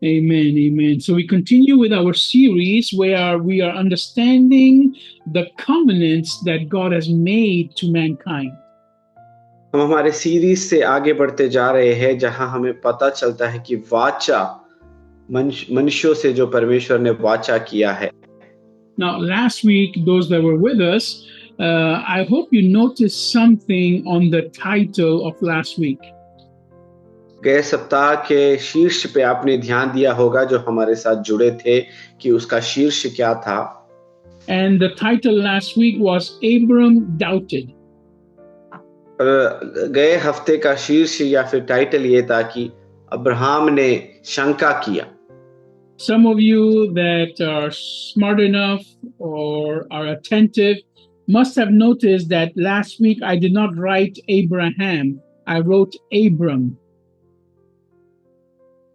Amen, amen. So we continue with our series where we are understanding the covenants that God has made to mankind. हम हमारे series से आगे बढ़ते जा रहे हैं जहां हमें पता चलता है कि वाचा मनुष्यों से जो परमेश्वर ने वाचा किया है. Now, last week, those that were with us, I hope you noticed something on the title of last week. गए सप्ताह के शीर्ष पे आपने ध्यान दिया होगा जो हमारे साथ जुड़े थे कि उसका शीर्ष क्या था. And the title last week was Abram Doubted. गए हफ्ते का शीर्ष या फिर टाइटल ये था कि अब्राहम ने शंका किया. Some of you that are smart enough or are attentive must have noticed that last week I did not write Abraham, I wrote Abram.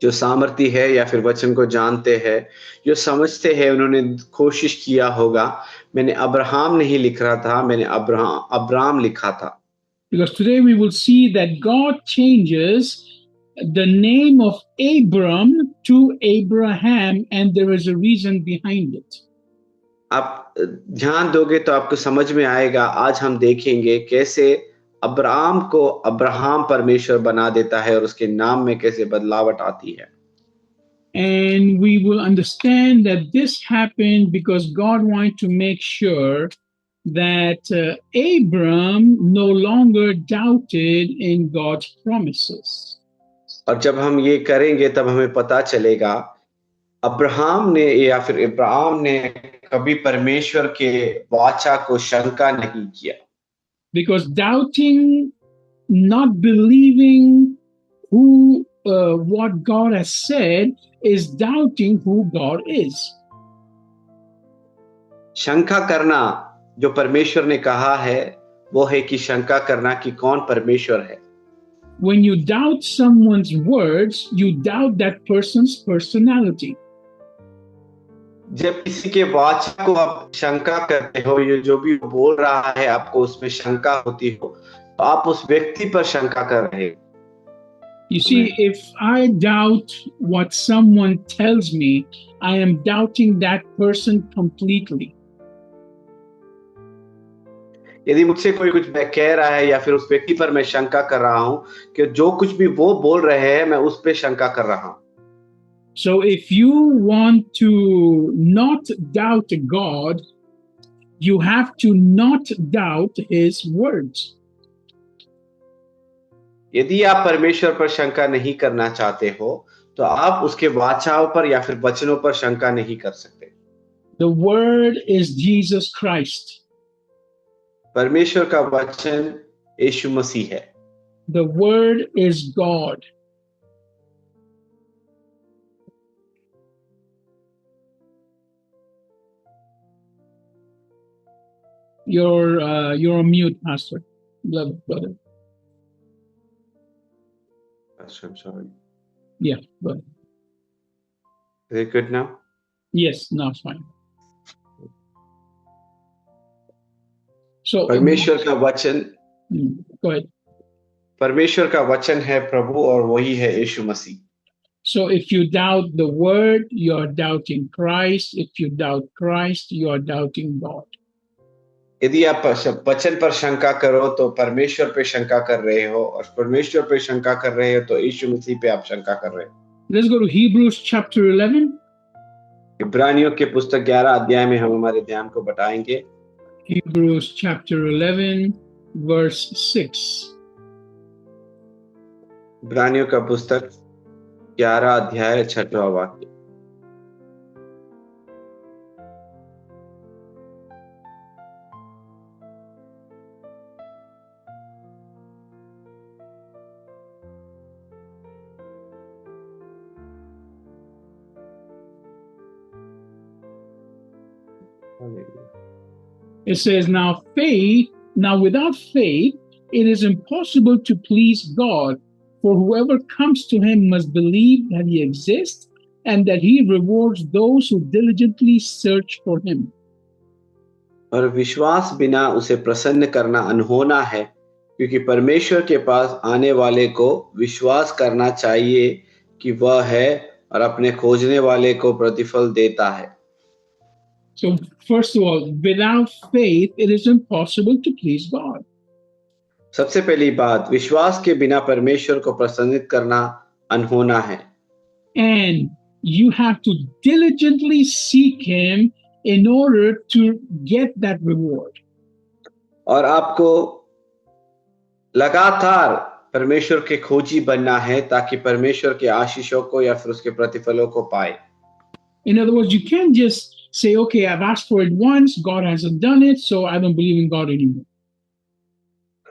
जो सामर्थी है या फिर वचन को जानते हैं, जो समझते हैं, उन्होंने कोशिश किया होगा. मैंने अब्राहम नहीं लिख रहा था, मैंने अब्राम लिखा था. Because today we will see that God changes the name of Abram to Abraham, and there is a reason behind it. आप ध्यान दोगे तो आपको समझ में आएगा. आज हम देखेंगे कैसे अब्राम को अब्राहम परमेश्वर बना देता है और उसके नाम में कैसे बदलावट आती है. And we will understand that this happened because God wanted to make sure that Abram no longer doubted in God's promises. और जब हम ये करेंगे तब हमें पता चलेगा अब्राहम ने या फिर इब्राहिम ने कभी परमेश्वर के वाचा को शंका नहीं किया. Because doubting, not believing what God has said is doubting who God is. शंका करना जो परमेश्वर ने कहा है वो है कि शंका करना कि कौन परमेश्वर है. When you doubt someone's words, you doubt that person's personality. जब किसी के वाचा को आप शंका करते हो, ये जो भी बोल रहा है आपको उसमें शंका होती हो, तो आप उस व्यक्ति पर शंका कर रहे हो. You see, if I doubt what someone tells me, I am doubting that person completely. यदि मुझसे कोई कुछ कह रहा है या फिर उस व्यक्ति पर मैं शंका कर रहा हूं कि जो कुछ भी वो बोल रहे हैं मैं उस पे शंका कर रहा हूं. So if you want to not doubt God, you have to not doubt his words. यदि आप परमेश्वर पर शंका नहीं करना चाहते हो तो आप उसके वाचाओं पर या फिर वचनों पर शंका नहीं कर सकते. The word is Jesus Christ. परमेश्वर का वचन यीशु मसीह है. The word is God. You're on mute, Pastor. Love, brother. Pastor, I'm sorry. Yeah, go ahead. Is it good now? Yes, now it's fine. So परमेश्वर का वचन go ahead. परमेश्वर का वचन है प्रभु और वही है यीशु मसीह. So if you doubt the word, you're doubting Christ. If you doubt Christ, you're doubting God. यदि आप वचन पर शंका करो तो परमेश्वर पे शंका कर रहे हो और परमेश्वर पे शंका कर रहे हो तो यीशु मसीह पे आप शंका कर रहे हो. Let's go to Hebrews chapter 11. इब्रानियों के पुस्तक 11 अध्याय में हम हमारे ध्यान को बढ़ाएंगे. Hebrews chapter 11 verse 6. इब्रानियों का पुस्तक 11 अध्याय 6वां वाक्य. It says, now without faith, it is impossible to please God, for whoever comes to him must believe that he exists and that he rewards those who diligently search for him. और विश्वास बिना उसे प्रसन्न करना अनहोना है, क्योंकि परमेश्वर के पास आने वाले को विश्वास करना चाहिए कि वह है और अपने खोजने वाले को प्रतिफल देता है। So, first of all, without faith, it is impossible to please God. सबसे पहली बात, विश्वास के बिना परमेश्वर को प्रसन्नित करना अनहोना है। And you have to diligently seek Him in order to get that reward. और आपको लगातार परमेश्वर के खोजी बनना है ताकि परमेश्वर के आशीषों को या फिर उसके प्रतिफलों को पाए। In other words, you can't just say, okay, I've asked for it once, God hasn't done it, so I don't believe in God anymore.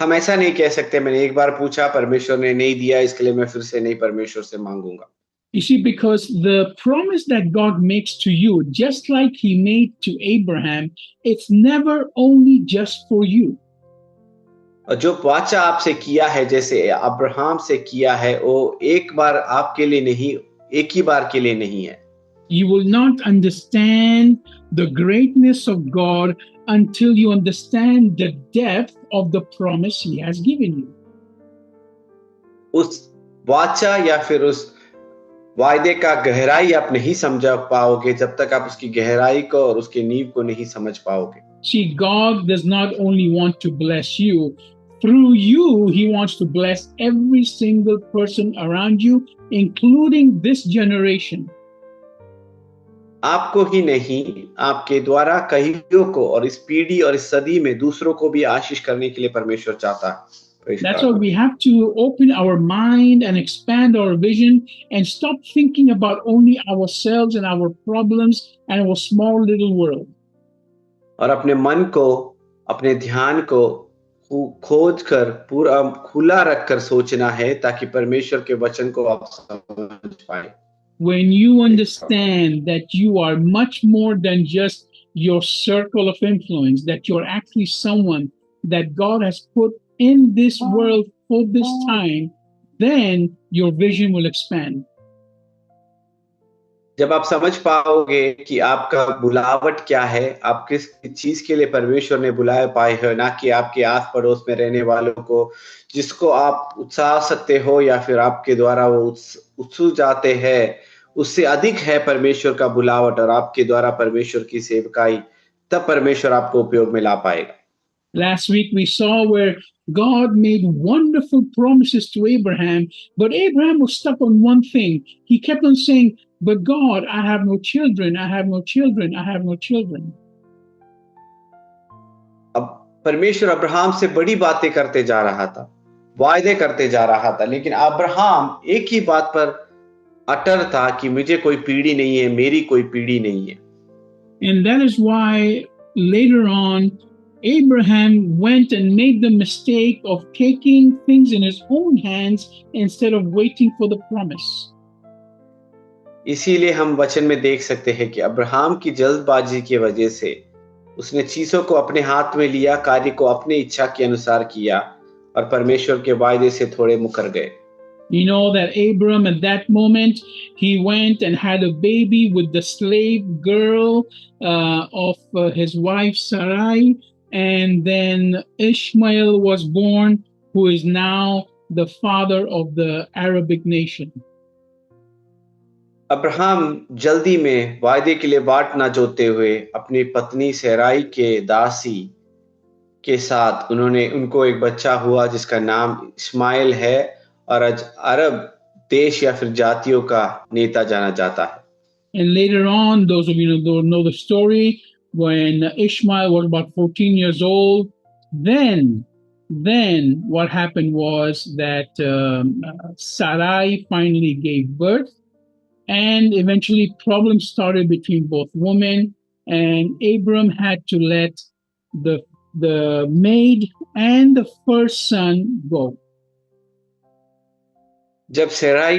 हम ऐसा नहीं कह सकते, मैंने एक बार पूछा, परमेश्वर ने नहीं दिया, इसके लिए मैं फिर से नहीं परमेश्वर से मांगूंगा। You see, because the promise that God makes to you, just like He made to Abraham, it's never only just for you. और जो वाचा आपसे किया है, जैसे अब्राहम से किया है, वो एक बार आपके लिए नहीं, एक ही बार के लिए नहीं है। You will not understand the greatness of God until you understand the depth of the promise He has given you. उस वाचा या फिर उस वायदे का गहराई आप नहीं समझ पाओगे जब तक आप उसकी गहराई को और उसके नींव को नहीं समझ पाओगे। See, God does not only want to bless you. Through you, He wants to bless every single person around you, including this generation. आपको ही नहीं, आपके द्वारा कईयों को और इस पीढ़ी और इस सदी में दूसरों को भी आशीष करने के लिए परमेश्वर चाहता है। That's why we have to open our mind and expand our vision and stop thinking about only ourselves and our problems and our small little world. और अपने मन को, अपने ध्यान को खोज कर पूरा खुला रखकर सोचना है ताकि परमेश्वर के वचन को आप समझ पाए। When you understand that you are much more than just your circle of influence, that you're actually someone that God has put in this world for this time, then your vision will expand. जब आप समझ पाओगे कि आपका बुलावट क्या है, आप किस चीज के लिए परमेश्वर ने बुलाए पाए हो, ना कि आपके आस पड़ोस में रहने वालों को जिसको आप उत्साह सकते हो या फिर आपके द्वारा वो उत्सुक जाते हैं, उससे अधिक है परमेश्वर का बुलावट और आपके द्वारा परमेश्वर की सेवकाई, तब परमेश्वर आपको उपयोग में ला पाएगा। Last week we saw where God made wonderful promises to Abraham, but Abraham was stuck on one thing. He kept on saying, but God, I have no children, I have no children, I have no children. अब परमेश्वर Abraham से बड़ी बातें करते जा रहा था, वायदे करते जा रहा था, लेकिन अब्राहम एक ही बात पर अटर था कि मुझे कोई पीढ़ी नहीं है, मेरी कोई पीढ़ी नहीं है। And that is why later on Abraham went and made the mistake of taking things in his own hands instead of waiting for the promise. इसीलिए हम वचन में देख सकते हैं कि अब्राहम की जल्दबाजी की वजह से उसने चीजों को अपने हाथ में लिया, कार्य को अपनी इच्छा के अनुसार किया और परमेश्वर के वायदे से थोड़े मुकर गए। You know that Abram at that moment, he went and had a baby with the slave girl of his wife Sarai, and then Ishmael was born, who is now the father of the Arabic nation. Abraham जल्दी में वायदे के लिए बाट ना जोते हुए अपनी पत्नी सैराई के दासी के साथ उनको एक बच्चा हुआ जिसका नाम इस्माइल है और आज अरब देश या फिर जातियों का नेता जाना जाता है। And later on, those of you who know the story, when Ishmael was about 14 years old, then what happened was that Sarai finally gave birth, and eventually problems started between both women, and Abram had to let the maid and the first son go. जब सैराई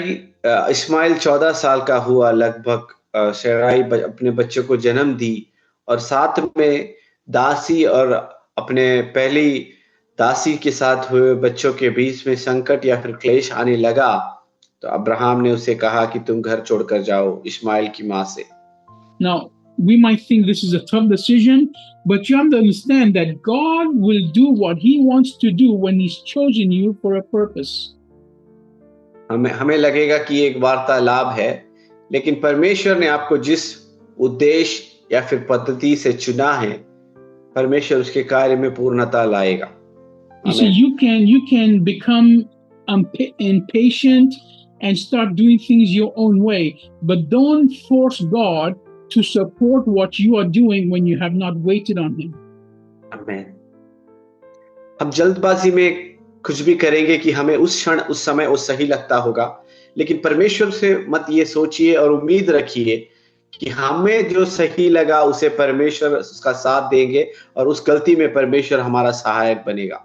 इस्माइल 14 साल का हुआ लगभग, सैराई अपने बच्चे को जन्म दी और साथ में दासी और अपने पहली दासी के साथ हुए बच्चों के बीच में संकट या फिर क्लेश आने लगा, तो अब्राहम ने उसे कहा कि तुम घर छोड़कर जाओ इस्माइल की माँ से। Now, we might think this is a tough decision, but you have to understand that God will do what He wants to do when He's chosen you for a purpose. हमें लगेगा कि एक वार्तालाप है, लेकिन परमेश्वर ने आपको जिस उद्देश्य या फिर पद्धति से चुना है, परमेश्वर उसके कार्य में पूर्णता लाएगा। You see, you can become impatient and start doing things your own way, but don't force God to support what you are doing when you have not waited on Him. आमीन। हम जल्दबाजी में कुछ भी करेंगे कि हमें उस क्षण उस समय वो सही लगता होगा, लेकिन परमेश्वर से मत ये सोचिए और उम्मीद रखिए कि हमें जो सही लगा उसे परमेश्वर उसका साथ देंगे और उस गलती में परमेश्वर हमारा सहायक बनेगा।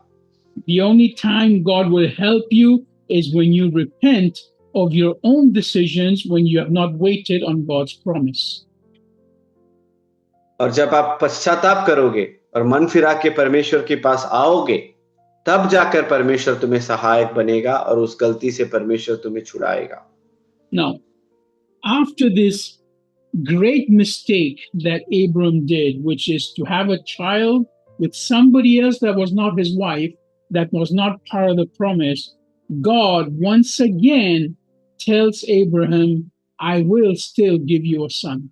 The only time God will help you is when you repent of your own decisions, when you have not waited on God's promise. और जब आप पश्चाताप करोगे और मन फिरा के परमेश्वर के पास आओगे, तब जाकर परमेश्वर तुम्हें सहायक बनेगा और उस गलती से परमेश्वर तुम्हें छुड़ाएगा। Now, after this great mistake that Abram did, which is to have a child with somebody else that was not his wife, that was not part of the promise, God once again tells Abraham, I will still give you a son.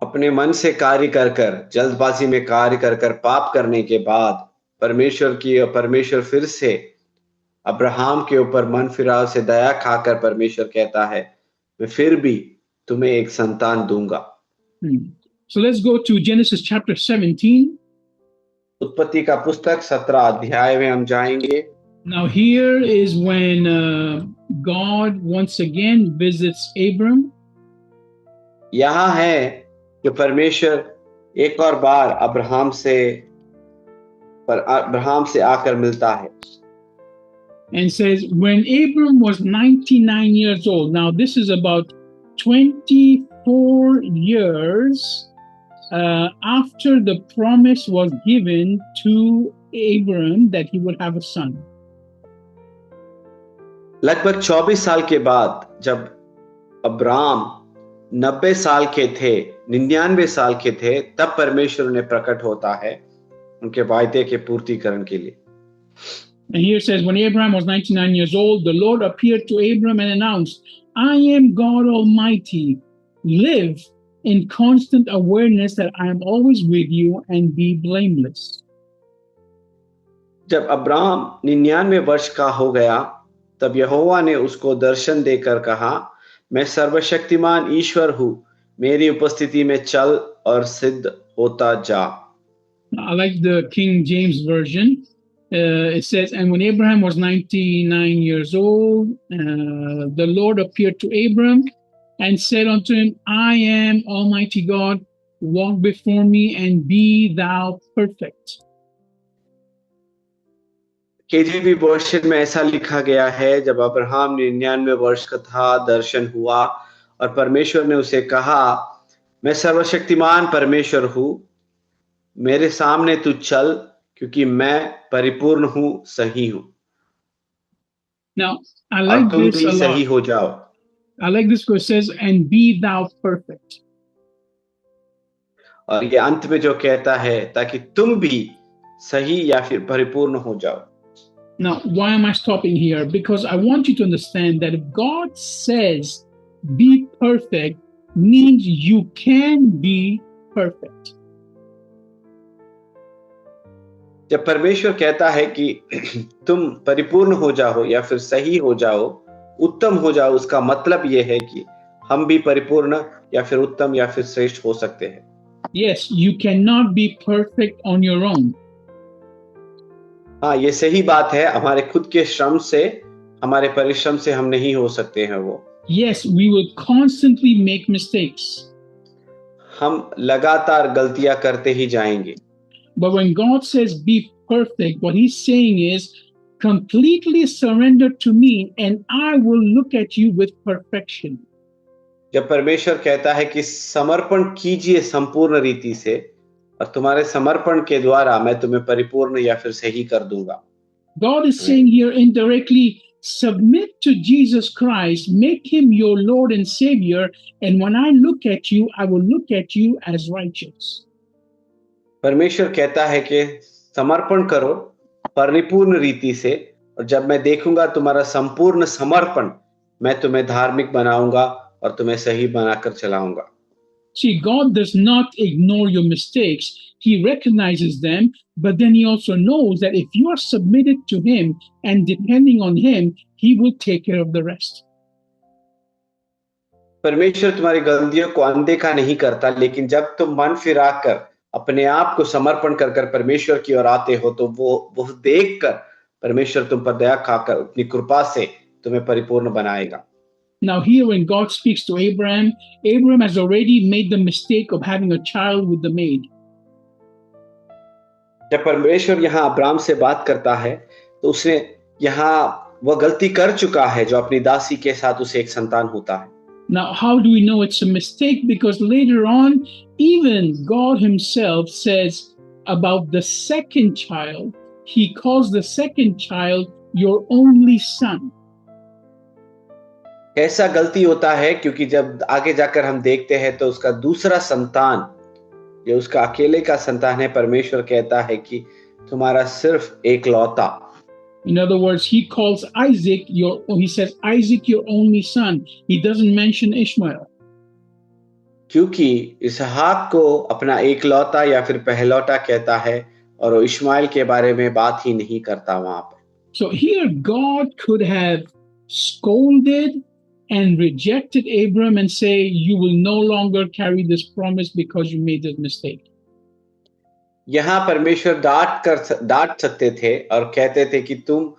अपने मन से कार्य कर कर, जल्दबाजी में कार्य कर कर पाप करने के बाद परमेश्वर फिर से अब्राहम के ऊपर मन फिराव से दया खाकर परमेश्वर कहता है, मैं फिर भी तुम्हें एक संतान दूंगा। So let's go to Genesis chapter 17. उत्पत्ति का पुस्तक 17 अध्याय में हम जाएंगे। Now here is when God once again visits Abram. यहाँ है कि परमेश्वर एक और बार अब्राहम से आकर मिलता है। And says, when Abram was 99 years old, now this is about 24 years after the promise was given to Abram that he would have a son. लगभग 24 साल के बाद जब अब्राम 99 साल के थे, तब परमेश्वर ने प्रकट होता है उनके वायदे के पूर्तिकरण के लिए। And here it says, when Abraham was 99 years old, the Lord appeared to Abram and announced, I am God Almighty. Live in constant awareness that I am always with you and be blameless. जब Abram 99 वर्ष का हो गया, तब यहोवा ने उसको दर्शन देकर कहा, मैं सर्वशक्तिमान ईश्वर हूँ, मेरी उपस्थिति में चल और सिद्ध होता जा। I like the King James Version. It says, and when Abraham was 99 years old, the Lord appeared to Abram and said unto him, I am Almighty God, walk before me and be thou perfect. KJV वर्षन में ऐसा लिखा गया है, जब Abraham 99 वर्ष का था, दर्शन हुआ और परमेश्वर ने उसे कहा, मैं सर्वशक्तिमान परमेश्वर हूँ, मेरे सामने तू चल, क्योंकि मैं परिपूर्ण हूँ, सही हूँ। Now, I like this a lot. सही हो जाओ। I like this because it says, and be thou perfect. और ये अंत में जो कहता है, ताकि तुम भी सही या फिर परिपूर्ण हो जाओ। Now, why am I stopping here? Because I want you to understand that if God says be perfect, means you can be perfect. जब परमेश्वर कहता है कि तुम परिपूर्ण हो जाओ या फिर सही हो जाओ, उत्तम हो जाओ, उसका मतलब ये है कि हम भी परिपूर्ण या फिर उत्तम या फिर श्रेष्ठ हो सकते हैं। Yes, you cannot be perfect on your own. हाँ, ये सही बात है, हमारे खुद के श्रम से, हमारे परिश्रम से हम नहीं हो सकते हैं वो। Yes, we will constantly make mistakes. हम लगातार गलतियां करते ही जाएंगे। But when God says be perfect, what he's saying is completely surrender to me and I will look at you with perfection. जब परमेश्वर कहता है कि समर्पण कीजिए संपूर्ण रीति से और तुम्हारे समर्पण के द्वारा मैं तुम्हें परिपूर्ण या फिर सही कर दूंगा। God is saying here indirectly, submit to Jesus Christ, make him your Lord and Savior, and when I look at you, I will look at you as righteous. परमेश्वर कहता है कि समर्पण करो परिपूर्ण रीति से, और जब मैं देखूंगा तुम्हारा संपूर्ण समर्पण, मैं तुम्हें धार्मिक बनाऊंगा और तुम्हें सही बनाकर चलाऊंगा। See, God does not ignore your mistakes. He recognizes them, but then He also knows that if you are submitted to Him and depending on Him, He will take care of the rest. परमेश्वर तुम्हारी गलतियों को अनदेखा नहीं करता, लेकिन जब तुम मन फिराकर अपने आप को समर्पण कर कर परमेश्वर की ओर आते हो, तो वो देखकर परमेश्वर तुम पर दया खाकर अपनी कृपा से तुम्हें परिपूर्ण बनाएगा। Now, here when God speaks to Abraham, Abraham has already made the mistake of having a child with the maid. जब परमेश्वर यहाँ अब्राम से बात करता है, तो उसने यहाँ वह गलती कर चुका है जो अपनी दासी के साथ उसे एक संतान होता है। Now, how do we know it's a mistake? Because later on, even God Himself says about the second child, He calls the second child your only son. ऐसा गलती होता है क्योंकि जब आगे जाकर हम देखते हैं तो उसका दूसरा संतान, जो उसका अकेले का संतान है, परमेश्वर कहता है कि तुम्हारा सिर्फ एक लौता। In other words, He calls Isaac He says Isaac your only son. He doesn't mention Ishmael. क्योंकि इसहाक को अपना एक लौता या फिर पहलौटा कहता है और वो इश्माइल के बारे में बात ही नहीं करता वहां पर। So here God could have scolded and rejected Abram and say, you will no longer carry this promise because you made this mistake. यहाँ परमेश्वर डांट सकते थे और कहते थे कि तुम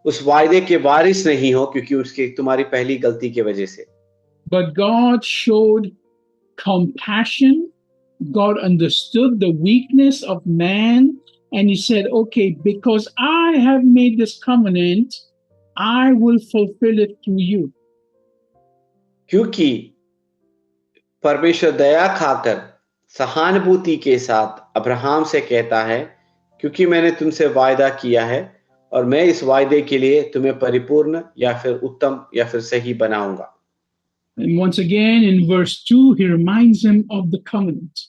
उस वायदे के वारिस नहीं हो क्योंकि उसकी तुम्हारी पहली गलती की वजह से। But God showed compassion. God understood the weakness of man and He said, okay, because I have made this covenant, I will fulfill it through you. क्योंकि परमेश्वर दया खाकर सहानुभूति के साथ अब्राहम से कहता है, क्योंकि मैंने तुमसे वायदा किया है और मैं इस वायदे के लिए तुम्हें परिपूर्ण या फिर उत्तम या फिर सही बनाऊंगा। And once again in verse 2 He reminds him of the covenant.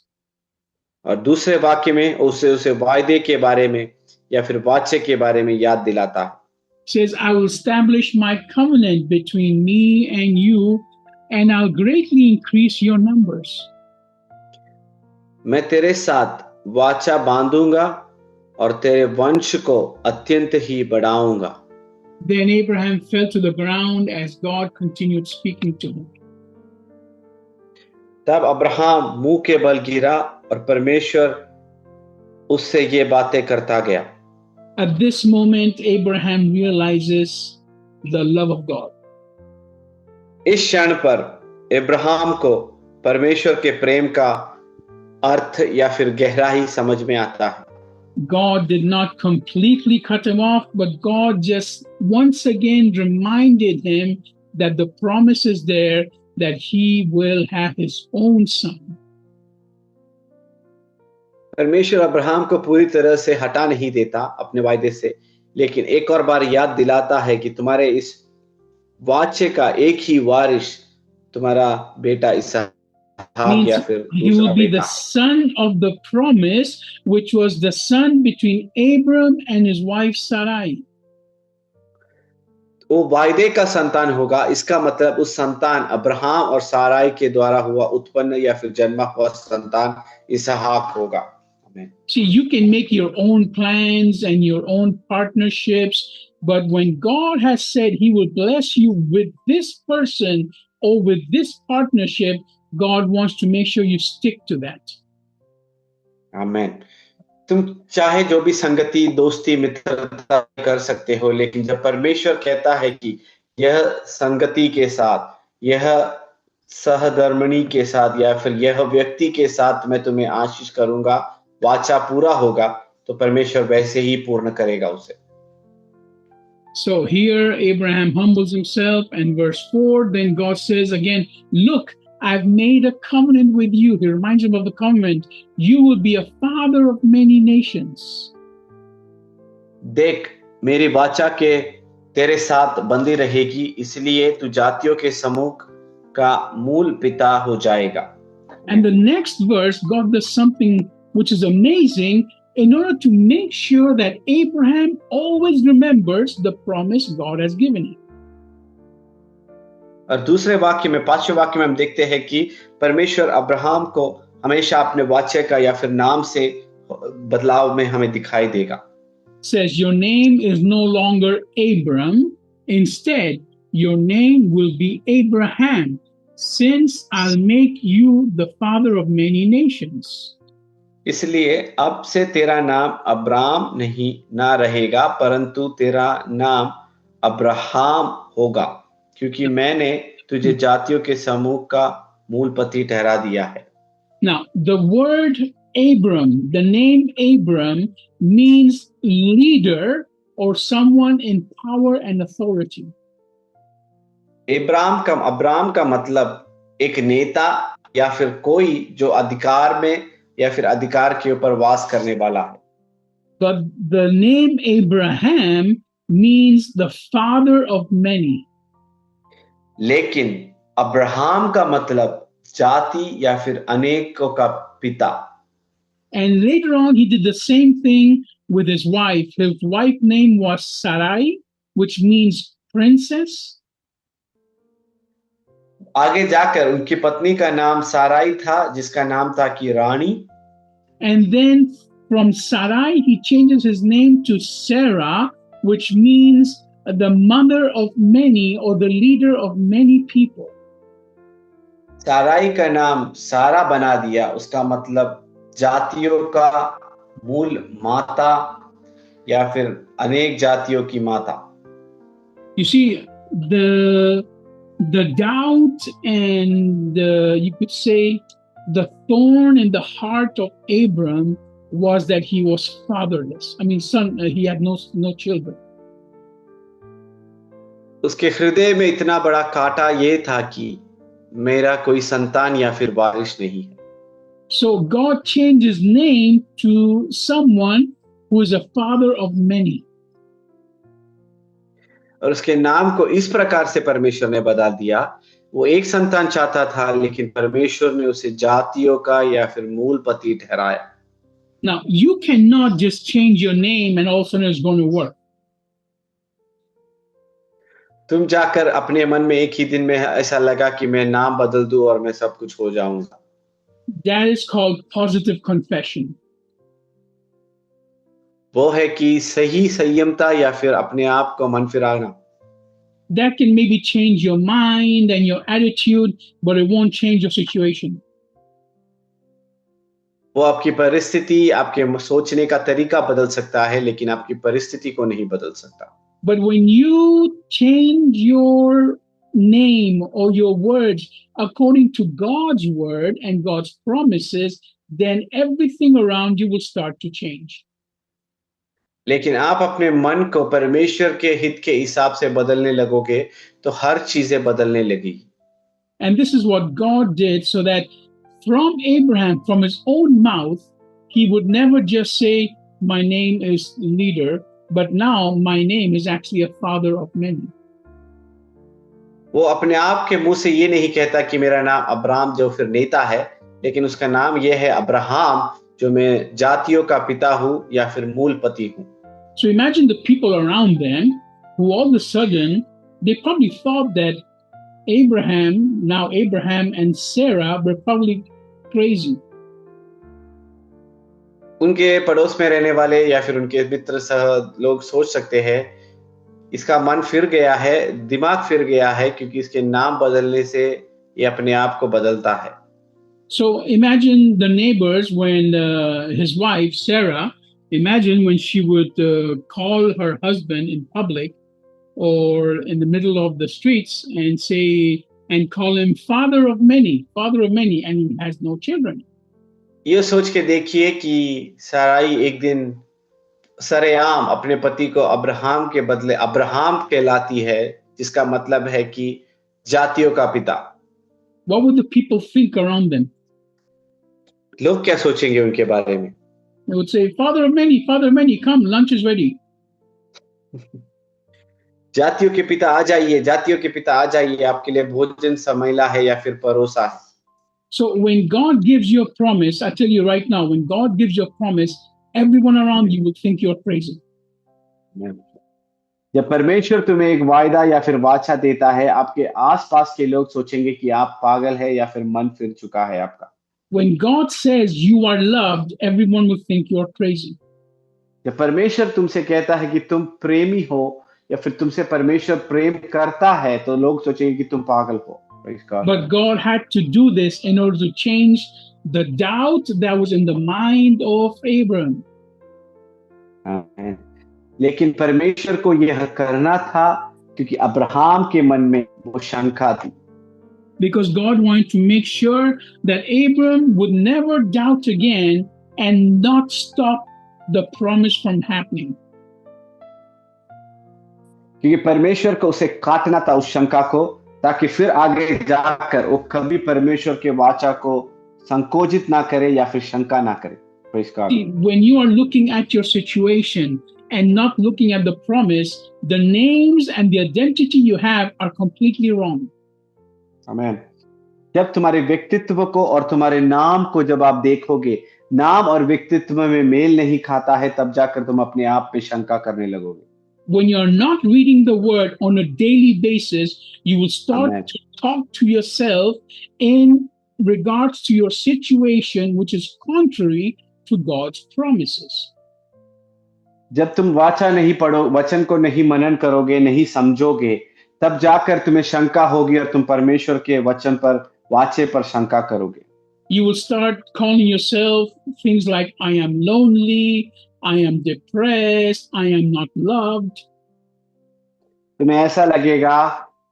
और दूसरे वाक्य में उसे वायदे के बारे में या फिर वाचे के बारे में याद दिलाता है। Says, I will establish my covenant between me and you and I'll greatly increase your numbers. मैं तेरे साथ वाचा बांधूंगा और तेरे वंश को अत्यंत ही बढ़ाऊंगा। Then Abraham fell to the ground as God continued speaking to him. तब अब्राहम मुंह के बल गिरा और परमेश्वर उससे ये बातें करता गया। At this moment, Abraham realizes the love of God. इस क्षण पर अब्राहम को परमेश्वर के प्रेम का अर्थ या फिर गहराई समझ में आता है। God did not completely cut him off, but God just once again reminded him that the promise is there that he will have his own son. परमेश्वर अब्राहम को पूरी तरह से हटा नहीं देता अपने वायदे से, लेकिन एक और बार याद दिलाता है कि तुम्हारे इस वाचे का एक ही वारिस तुम्हारा बेटा इसहाक या फिर he will be the son of the promise, which was the son between Abram and his wife Sarai. वो वायदे का संतान होगा, इसका मतलब उस संतान अब्राहम और साराई के द्वारा हुआ उत्पन्न या फिर जन्मा हुआ संतान इसहाक होगा। See, you can make your own plans and your own partnerships, but when God has said He will bless you with this person or with this partnership, God wants to make sure you stick to that. आमेन। तुम चाहे जो भी संगति, दोस्ती, मित्रता कर सकते हो, लेकिन जब परमेश्वर कहता है कि यह संगति के साथ, यह सहधर्मिणी के साथ या फिर यह व्यक्ति के साथ मैं तुम्हें आशीष करूंगा, वाचा पूरा होगा, तो परमेश्वर वैसे ही पूर्ण करेगा उसे। So here Abraham humbles himself, and verse 4, then God says again, look, I've made a covenant with you. He reminds him of the covenant. You will be a father of many nations. देख, मेरी वाचा के तेरे साथ बंधी रहेगी, इसलिए तू जातियों के समूह का मूल पिता हो जाएगा। And the next verse, God does something which is amazing in order to make sure that Abraham always remembers the promise God has given him. और दूसरे वाक्य में, 5वें वाक्य में हम देखते हैं कि परमेश्वर अब्राहम को हमेशा अपने वाच्य का या फिर नाम से बदलाव में हमें दिखाई देगा। Says your name is no longer Abram, instead your name will be Abraham, since I'll make you the father of many nations. इसलिए अब से तेरा नाम अब्राम नहीं ना रहेगा, परंतु तेरा नाम अब्राहम होगा, क्योंकि मैंने तुझे जातियों के समूह का मूलपति ठहरा दिया है। Now, the word Abram, the name Abram, means leader or someone in power and authority. Abram का मतलब एक नेता या फिर कोई जो अधिकार में या फिर अधिकार के ऊपर वास करने वाला है। But the name Abraham means the father of many. लेकिन अब्राहम का मतलब जाति या फिर अनेकों का पिता। And later on, he did the same thing with his wife. His wife's name was Sarai, which means princess. आगे जाकर उनकी पत्नी का नाम साराई था, जिसका नाम था कि रानी। And then from Sarai, he changes his name to Sarah, which means the mother of many or the leader of many people. साराई का नाम सारा बना दिया, उसका मतलब जातियों का मूल माता या फिर अनेक जातियों की माता। You see, the doubt and you could say the thorn in the heart of Abram was that he was fatherless. I mean, he had no children. उसके हृदय में इतना बड़ा कांटा ये था कि मेरा कोई संतान या फिर वारिस नहीं है। So God changed his name to someone who is a father of many. और उसके नाम को इस प्रकार से परमेश्वर ने बदल दिया। वो एक संतान चाहता था, लेकिन परमेश्वर ने उसे जातियों का या फिर मूलपति ठहराया। Now, you cannot just change your name and all of a sudden it's going to work. तुम जाकर अपने मन में एक ही दिन में ऐसा लगा कि मैं नाम बदल दूं और मैं सब कुछ हो जाऊंगा। That is called positive confession. वो है कि सही संयमता या फिर अपने आप को मन फिराना। That can maybe change your mind and your attitude, but it won't change your situation. वो आपकी परिस्थिति, आपके सोचने का तरीका बदल सकता है, लेकिन आपकी परिस्थिति को नहीं बदल सकता। But when you change your name or your words according to God's word and God's promises, then everything around you will start to change. लेकिन आप अपने मन को परमेश्वर के हित के हिसाब से बदलने लगोगे तो हर चीजें बदलने लगेगी। And this is what God did, so that from Abraham, from his own mouth, he would never just say, my name is leader, but now my name is actually a father of many. वो अपने आप के मुंह से ये नहीं कहता कि मेरा नाम अब्राम जो फिर नेता है, लेकिन उसका नाम ये है अब्राहम, जो मैं जातियों का पिता हूं या फिर मूलपति हूं। So imagine the people around them who all of a sudden, they probably thought that Abraham and Sarah were probably crazy. उनके पड़ोस में रहने वाले या फिर उनके मित्र सह लोग सोच सकते हैं इसका मन फिर गया है, दिमाग फिर गया है, क्योंकि इसके नाम बदलने से ये अपने आप को बदलता है। So imagine the neighbors when his wife Sarah, imagine when she would call her husband in public or in the middle of the streets and call him father of many, and he has no children. ये सोच के देखिए कि साराई एक दिन सरेआम अपने पति को अब्राहम के बदले अब्राहम कहलाती है, जिसका मतलब है कि जातियों का पिता। What would the people think around them? लोग क्या सोचेंगे उनके बारे में? They would say, father of many, come, lunch is ready. जातियों के पिता आ जाइए, जातियों के पिता आ जाइए, आपके लिए भोजन समयला है या फिर परोसा है। So when God gives you a promise, I tell you right now, when God gives you a promise, everyone around you will think you're crazy. जब परमेश्वर तुम्हें एक वायदा या फिर वाचा देता है, आपके आसपास के लोग सोचेंगे कि आप पागल है या फिर मन फिर चुका है आपका। When God says you are loved, everyone will think you're crazy. जब परमेश्वर तुमसे कहता है कि तुम प्रेमी हो या फिर तुमसे परमेश्वर प्रेम करता है, तो लोग सोचेंगे कि तुम पागल हो। Praise God. But God had to do this in order to change the doubt that was in the mind of Abraham. आमीन। लेकिन परमेश्वर को यह करना था क्योंकि अब्राहम के मन में वो शंका थी। Because God wanted to make sure that Abram would never doubt again and not stop the promise from happening. क्योंकि परमेश्वर को उसे काटना था उस शंका को, ताकि फिर आगे जाकर वो कभी परमेश्वर के वाचा को संकोचित ना करे या फिर शंका ना करे। Praise God. See, when you are looking at your situation and not looking at the promise, the names and the identity you have are completely wrong. आमीन। जब तुम्हारे व्यक्तित्व को और तुम्हारे नाम को जब आप देखोगे, नाम और व्यक्तित्व में मेल नहीं खाता है, तब जाकर तुम अपने आप पे शंका करने लगोगे। When you are not reading the word on a daily basis, you will start Amen. to talk to yourself in regards to your situation, which is contrary to God's promises. जब तुम वाचा नहीं पढ़ो, वचन को नहीं मनन करोगे, नहीं समझोगे, तब जाकर तुम्हें शंका होगी और तुम परमेश्वर के वचन पर, वाचे पर शंका करोगे। You will start calling yourself things like, I am lonely, I am depressed, I am not loved. तुम्हें ऐसा लगेगा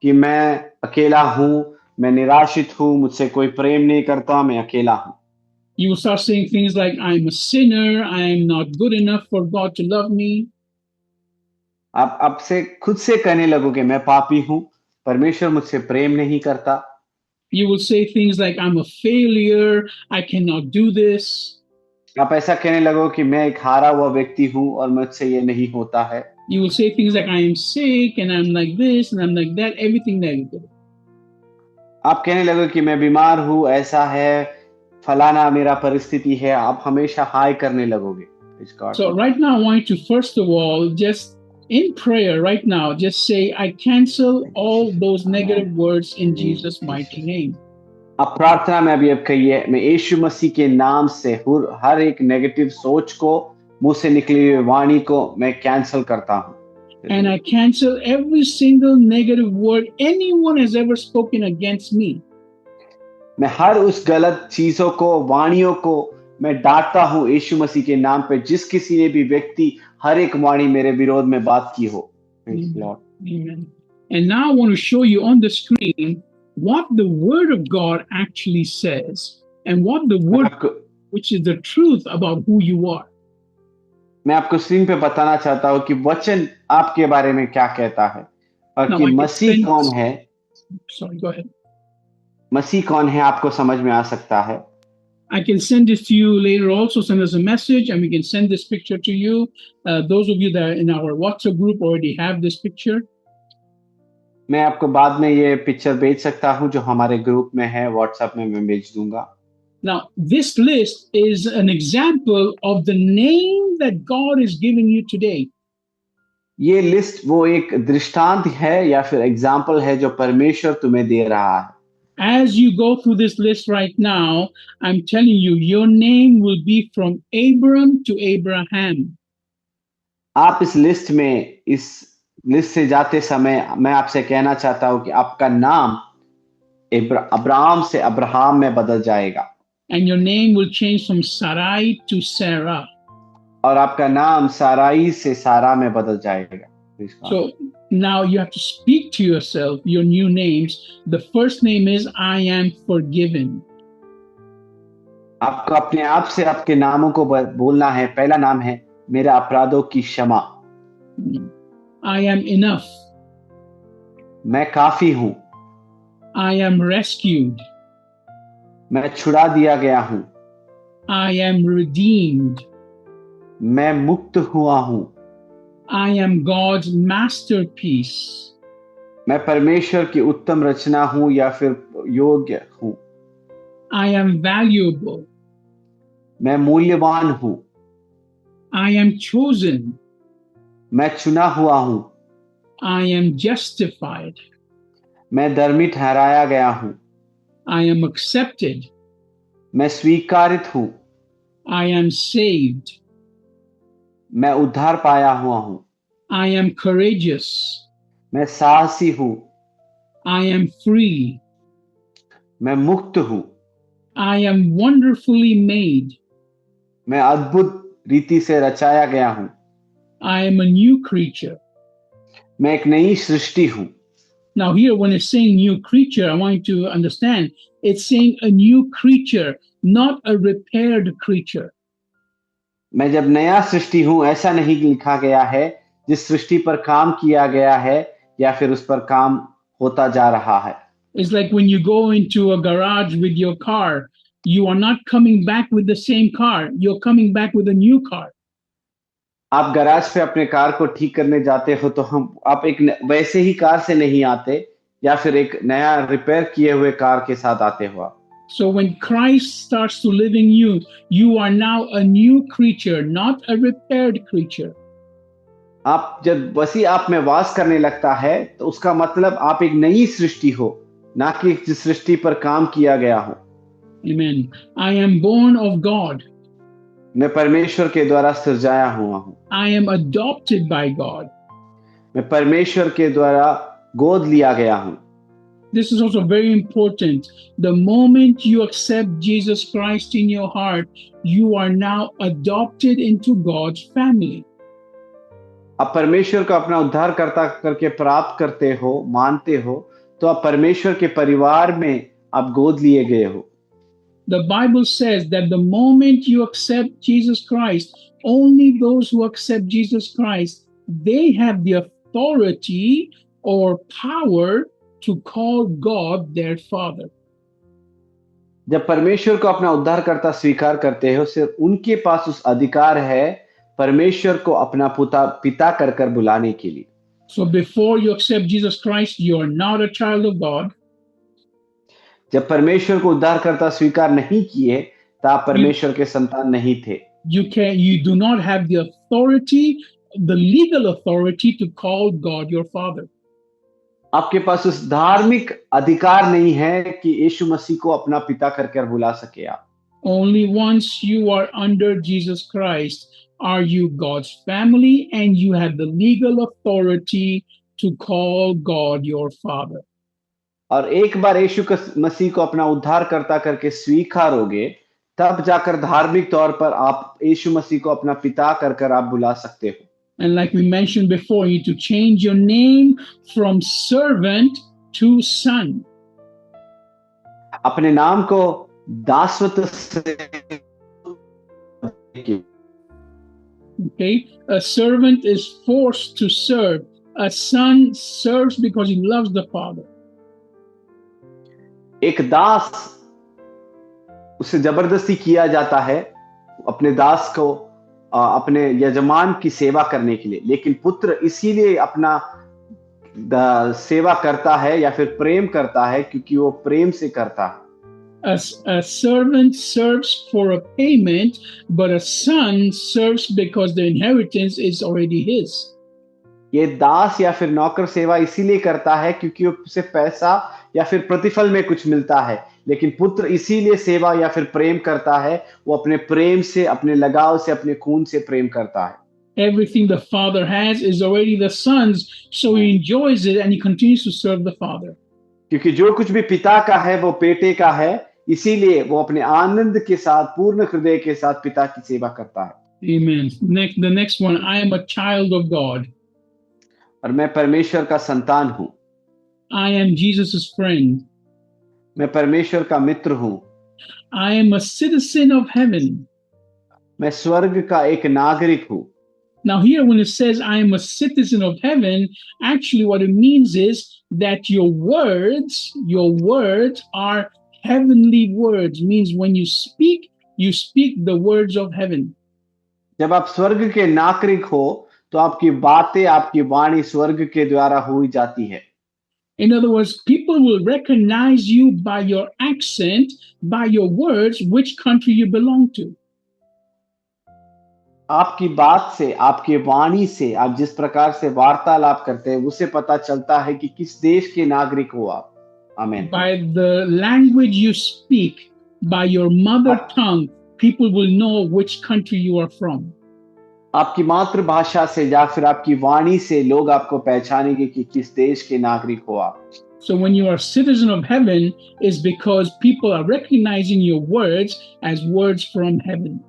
कि मैं अकेला हूँ, मैं निराशित हूँ, मुझसे कोई प्रेम नहीं करता, मैं अकेला हूँ। You will start saying things like, I'm a sinner, I am not good enough for God to love me. आप अब से खुद से कहने लगोगे, मैं पापी हूँ, परमेश्वर मुझसे प्रेम नहीं करता। You will say things like, I'm a failure, I cannot do this. आप ऐसा कहने लगो कि मैं एक हारा हुआ व्यक्ति हूँ और मुझसे ये नहीं होता है। You will say things like, I am sick and I'm like this and I'm like that, everything negative. आप कहने लगो कि मैं बीमार हूँ, ऐसा है, फलाना मेरा परिस्थिति है, आप हमेशा हाय करने लगोगे। So right now I want you to first of all, just in prayer right now, just say, I cancel all those negative words in Jesus' mighty name. अब प्रार्थना में अभी अब कहिए, मैं यीशु मसीह के नाम से हर एक नेगेटिव सोच को, मुंह से निकली हुई वाणी को मैं कैंसिल करता हूँ। And I cancel every single negative word anyone has ever spoken against me. मैं हर उस गलत चीजों को, वाणियों को मैं डांटता हूँ यीशु मसीह के नाम पे, जिस किसी ने भी व्यक्ति हर एक वाणी मेरे विरोध में बात की हो। Amen. And now I want to show you on the screen what the word of God actually says and what the word, which is the truth about who you are. मैं आपको स्क्रीन पे बताना चाहता हूँ कि वचन आपके बारे में क्या कहता है और कि मसीह कौन है। Sorry, go ahead. मसीह कौन है आपको समझ में आ सकता है। I can send this to you later also, send us a message and we can send this picture to you. Those of you that are in our WhatsApp group already have this picture. मैं आपको बाद में ये picture भेज सकता हूँ जो हमारे ग्रुप में है, व्हाट्सएप में मैं भेज दूंगा। Now, this list is an example of the name that God is giving you today. ये लिस्ट वो एक दृष्टांत है या फिर एग्जाम्पल है जो परमेश्वर तुम्हें दे रहा है। As you go through this list right now, I'm telling you, your name will be from Abram to Abraham. आप इस लिस्ट से जाते समय मैं आपसे कहना चाहता हूं कि आपका नाम अब्राहम से अब्राहम में बदल जाएगा। And your name will change from Sarai to Sarah. और आपका नाम साराई से सारा में बदल जाएगा। So now you have to speak to yourself your new names. The first name is I am forgiven. आपको अपने आप से आपके नामों को बोलना है। पहला नाम है मेरा अपराधों की क्षमा। I am enough. मैं काफी हूं। I am rescued. मैं छुड़ा दिया गया हूं। I am redeemed. मैं मुक्त हुआ हूं। I am God's masterpiece. मैं परमेश्वर की उत्तम रचना हूं या फिर योग्य हूं। I am valuable. मैं मूल्यवान हूं। I am chosen. मैं चुना हुआ हूं। I am justified. मैं धर्मी ठहराया गया हूँ। I am accepted. मैं स्वीकारित हूँ। I am saved. मैं उद्धार पाया हुआ हूँ। I am courageous. मैं साहसी हूँ। I am free. मैं मुक्त हूँ। I am wonderfully made. मैं अद्भुत रीति से रचाया गया हूँ। I am a new creature. मैं एक नई सृष्टि हूँ। Now, here, when it's saying new creature, I want you to understand it's saying a new creature, not a repaired creature. मैं जब नया सृष्टि हूँ, ऐसा नहीं लिखा गया है जिस सृष्टि पर काम किया गया है या फिर उस पर काम होता जा रहा है। It's like when you go into a garage with your car, you are not coming back with the same car, you're coming back with a new car. आप गैराज पे अपने कार को ठीक करने जाते हो तो आप एक वैसे ही कार से नहीं आते या फिर एक नया रिपेयर किए हुए कार के साथ आते हो आप। So when Christ starts to live in you, you are now a new creature, not a repaired creature. आप जब मसीह आप में वास करने लगता है तो उसका मतलब आप एक नई सृष्टि हो, ना कि जिस सृष्टि पर काम किया गया हो। Amen. I am born of God. मैं परमेश्वर के द्वारा सृजाया हुआ हूँ। I am adopted by God. मैं परमेश्वर के द्वारा गोद लिया गया हूँ। This is also very important. The moment you accept Jesus Christ in your heart, you are now adopted into God's family. आप परमेश्वर को अपना उद्धारकर्ता करके प्राप्त करते हो, मानते हो, तो आप परमेश्वर के परिवार में आप गोद लिए गए हो। The Bible says that the moment you accept Jesus Christ, only those who accept Jesus Christ, they have the authority or power to call God their Father. जब परमेश्वर को अपना उद्धारकर्ता स्वीकार करते हो, सिर्फ उनके पास उस अधिकार है परमेश्वर को अपना पिता कर बुलाने के लिए। So before you accept Jesus Christ, you are not a child of God. जब परमेश्वर को उद्धारकर्ता स्वीकार नहीं किए, तो आप परमेश्वर के संतान नहीं थे। You do not have the authority, the legal authority to call God your Father. आपके पास उस धार्मिक अधिकार नहीं है कि यीशु मसीह को अपना पिता कर बुला सके आप। Only once you are under Jesus Christ are you God's family, and you have the legal authority to call God your Father. और एक बार यीशु मसीह को अपना उद्धारकर्ता करके स्वीकारोगे, तब जाकर धार्मिक तौर पर आप यीशु मसीह को अपना पिता कर आप बुला सकते हो। And like we mentioned before, you need to change your name from servant to son. अपने नाम को दासत्व से Okay, a servant is forced to serve. A son serves because he loves the father. एक दास उसे जबरदस्ती किया जाता है अपने दास को अपने यजमान की सेवा करने के लिए, लेकिन पुत्र इसीलिए अपना सेवा करता है या फिर प्रेम करता है क्योंकि वो प्रेम से करता है। A servant serves for a payment, but a son serves because the inheritance is already his. ये दास या फिर नौकर सेवा इसीलिए करता है क्योंकि उसे पैसा या फिर प्रतिफल में कुछ मिलता है, लेकिन पुत्र इसीलिए सेवा या फिर प्रेम करता है, वो अपने प्रेम से, अपने लगाव से, अपने खून से प्रेम करता है। Everything the father has is already the son's, so he enjoys it and he continues to serve the father. क्योंकि जो कुछ भी पिता का है वो बेटे का है, इसीलिए वो अपने आनंद के साथ, पूर्ण हृदय के साथ पिता की सेवा करता है। Amen. The next one, I am a child of God. और मैं परमेश्वर का संतान हूँ। I am Jesus' friend. मैं परमेश्वर का मित्र हूँ। I am a citizen of heaven. मैं स्वर्ग का एक नागरिक हूँ। Now here when it says I am a citizen of heaven, actually what it means is that your words are heavenly words. Means when you speak the words of heaven. जब आप स्वर्ग के नागरिक हो तो आपकी बातें, आपकी वाणी स्वर्ग के द्वारा हुई जाती है। In other words, people will recognize you by your accent, by your words, which country you belong to. आपकी बात से, आपकी वाणी से, आप जिस प्रकार से वार्तालाप करते हैं, उससे पता चलता है कि किस देश के नागरिक हो आप। आमीन। By the language you speak, by your mother आप, tongue, people will know which country you are from. आपकी मातृभाषा से या फिर आपकी वाणी से लोग आपको पहचानेंगे कि किस देश के नागरिक हो आप। So when you are a citizen of heaven, is because people are recognizing your words as words from heaven.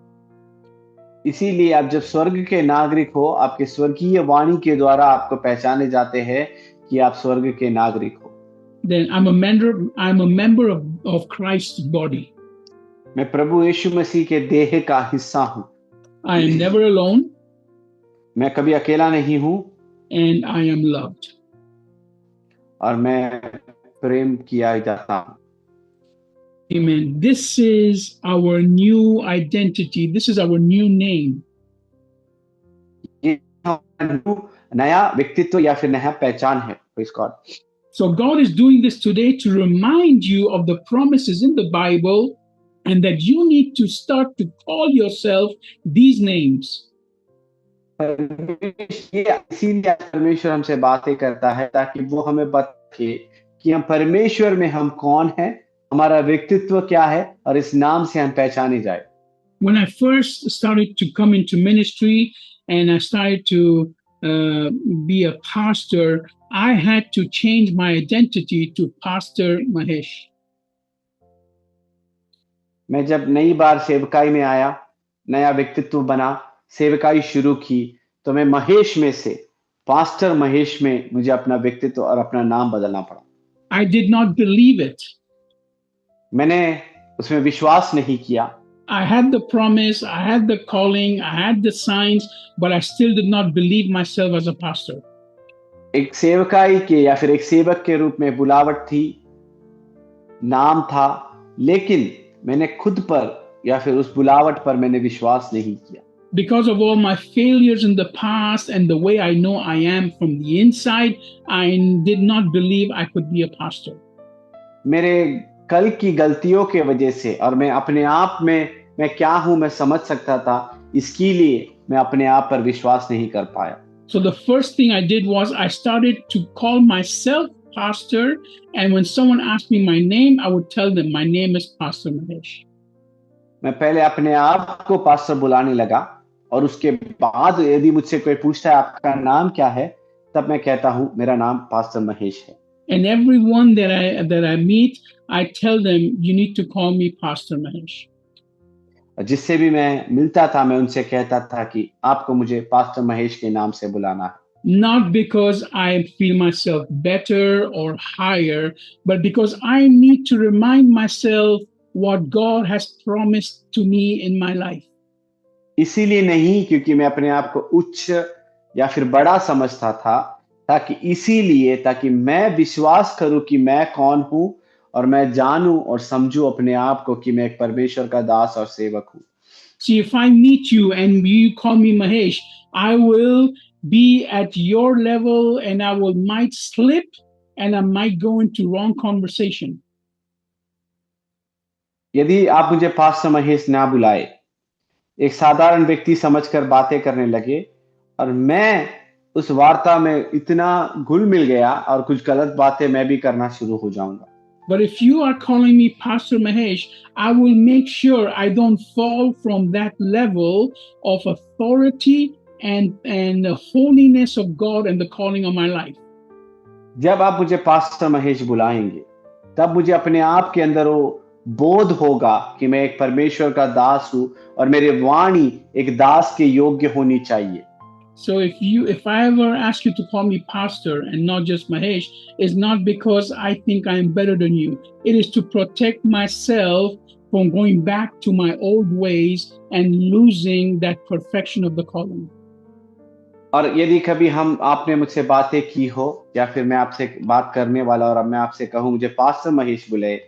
इसीलिए आप जब स्वर्ग के नागरिक हो, आपके स्वर्गीय वाणी के द्वारा आपको पहचाने जाते हैं कि आप स्वर्ग के नागरिक हो। Then I'm a member of Christ's body. मैं प्रभु यीशु मसीह के देह का हिस्सा हूँ। I am never alone, मैं कभी अकेला नहीं हूँ and I am loved. और मैं प्रेम किया जाता हूँ। Amen. This is our new identity. This is our new name. ये नया व्यक्तित्व या फिर नया पहचान है। Praise God. So God is doing this today to remind you of the promises in the Bible and that you need to start to call yourself these names. इसीलिए परमेश्वर हमसे बातें करता है ताकि वो हमें बताए कि हम परमेश्वर में हम कौन हैं, हमारा व्यक्तित्व क्या है और इस नाम से हम पहचाने जाए। When I first started to come into ministry and I started to be a pastor, I had to change my identity to Pastor Mahesh. मैं जब नई बार सेवकाई में आया, नया व्यक्तित्व बना, सेवकाई शुरू की, तो मैं महेश में से पास्टर महेश में मुझे अपना व्यक्तित्व और अपना नाम बदलना पड़ा। I did not believe it. मैंने उसमें विश्वास नहीं किया। I had the promise, I had the calling, I had the signs, but I still did not believe myself as a pastor. एक सेवकाई के या फिर एक सेवक के रूप में बुलावट थी, नाम था, लेकिन मैंने खुद पर या फिर उस बुलावट पर मैंने विश्वास नहीं किया। Because of all my failures in the past and the way I know I am from the inside, I did not believe I could be a pastor. मेरे कल की गलतियों के वजह से और मैं अपने आप में मैं क्या हूं मैं समझ सकता था, इसके लिए मैं अपने आप पर विश्वास नहीं कर पाया। So the first thing I did was I started to call myself pastor, and when someone asked me my name, I would tell them my name is Pastor Mahesh. मैं पहले अपने आप को पास्टर बुलाने लगा और उसके बाद यदि मुझसे कोई पूछता है आपका नाम क्या है, तब मैं कहता हूं मेरा नाम पास्टर महेश है। And everyone that I meet, I tell them you need to call me Pastor Mahesh. जिससे भी मैं मिलता था मैं उनसे कहता था कि आपको मुझे पास्टर महेश के नाम से बुलाना है। Not because I feel myself better or higher, but because I need to remind myself what God has promised to me in my life. इसीलिए नहीं क्योंकि मैं अपने आप को उच्च या फिर बड़ा समझता था, ताकि मैं विश्वास करूं कि मैं कौन हूं और मैं जानूं और समझूं अपने आप को कि मैं एक परमेश्वर का दास और सेवक हूं। See, if I meet you and you call me Mahesh, I will be at your level and I might slip and I might go into wrong conversation. यदि आप मुझे पास्टर महेश ना बुलाए, एक साधारण व्यक्ति समझकर बातें करने लगे और मैं उस वार्ता में इतना घुल मिल गया और कुछ गलत बातें मैं भी करना शुरू हो जाऊंगा। But if you are calling me Pastor Mahesh, I will make sure I don't fall from that level of authority and the holiness of God and the calling of my life. जब आप मुझे pastor Mahesh बुलाएंगे, तब मुझे अपने आप के अंदर वो बोध होगा कि मैं एक परमेश्वर का दास हूं और मेरी वाणी एक दास के योग्य होनी चाहिए। So if I ever ask you to call me pastor and not just Mahesh, it's not because I think I am better than you. It is to protect myself from going back to my old ways and losing that perfection of the calling. और यदि कभी आपने मुझसे बातें की हो या फिर मैं आपसे बात करने वाला और अब मैं आपसे कहूं मुझे पास्टर महेश बुलाए,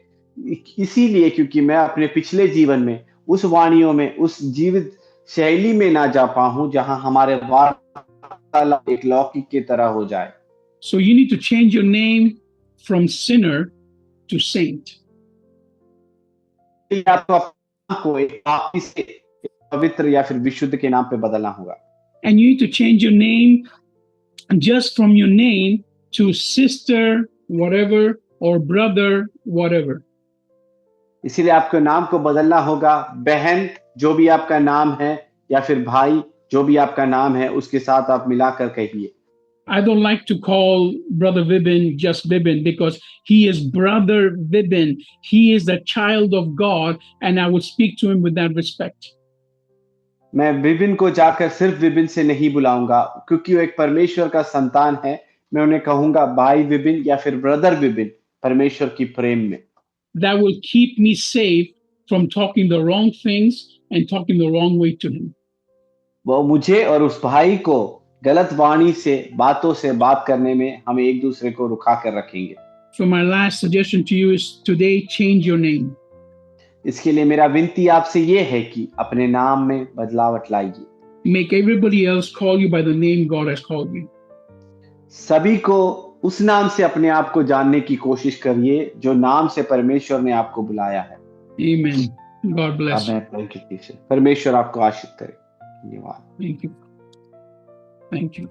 इसीलिए क्योंकि मैं अपने पिछले जीवन में उस वाणियों में उस जीवित शैली में ना जा पाऊं जहां हमारे वार्तालाप एक लौकिक की तरह हो जाए। So you need to change your name from sinner to saint. आपको एक पापी से पवित्र या फिर विशुद्ध के नाम पे बदलना होगा। And you need to change your name just from your name to sister, whatever, or brother, whatever. इसीलिए आपको नाम को बदलना होगा, बहन जो भी आपका नाम है, या फिर भाई जो भी आपका नाम है, उसके साथ आप मिलाकर कहिए। I don't like to call Brother Vibin just Vibin because he is Brother Vibin. He is a child of God, and I would speak to him with that respect. मैं विबिन को जाकर सिर्फ विबिन से नहीं बुलाऊंगा, क्योंकि वो एक परमेश्वर का संतान है। मैं उन्हें कहूंगा भाई विबिन या फिर ब्रदर विबिन, परमेश्वर की प्रेम में। That will keep me safe from talking the wrong things and talking the wrong way to him. वो मुझे और उस भाई को गलत वाणी से, बातों से बात करने में हम एक दूसरे को रुका कर रखेंगे। So my last suggestion to you is today change your name. इसके लिए मेरा विनती आपसे ये है कि अपने नाम में बदलावट लाइए। Make everybody else call you by the name God has called you. सभी को उस नाम से अपने आप को जानने की कोशिश करिए जो नाम से परमेश्वर ने आपको बुलाया है। Amen. God bless you. परमेश्वर आपको आशीष करे। धन्यवाद। Thank you. Thank you.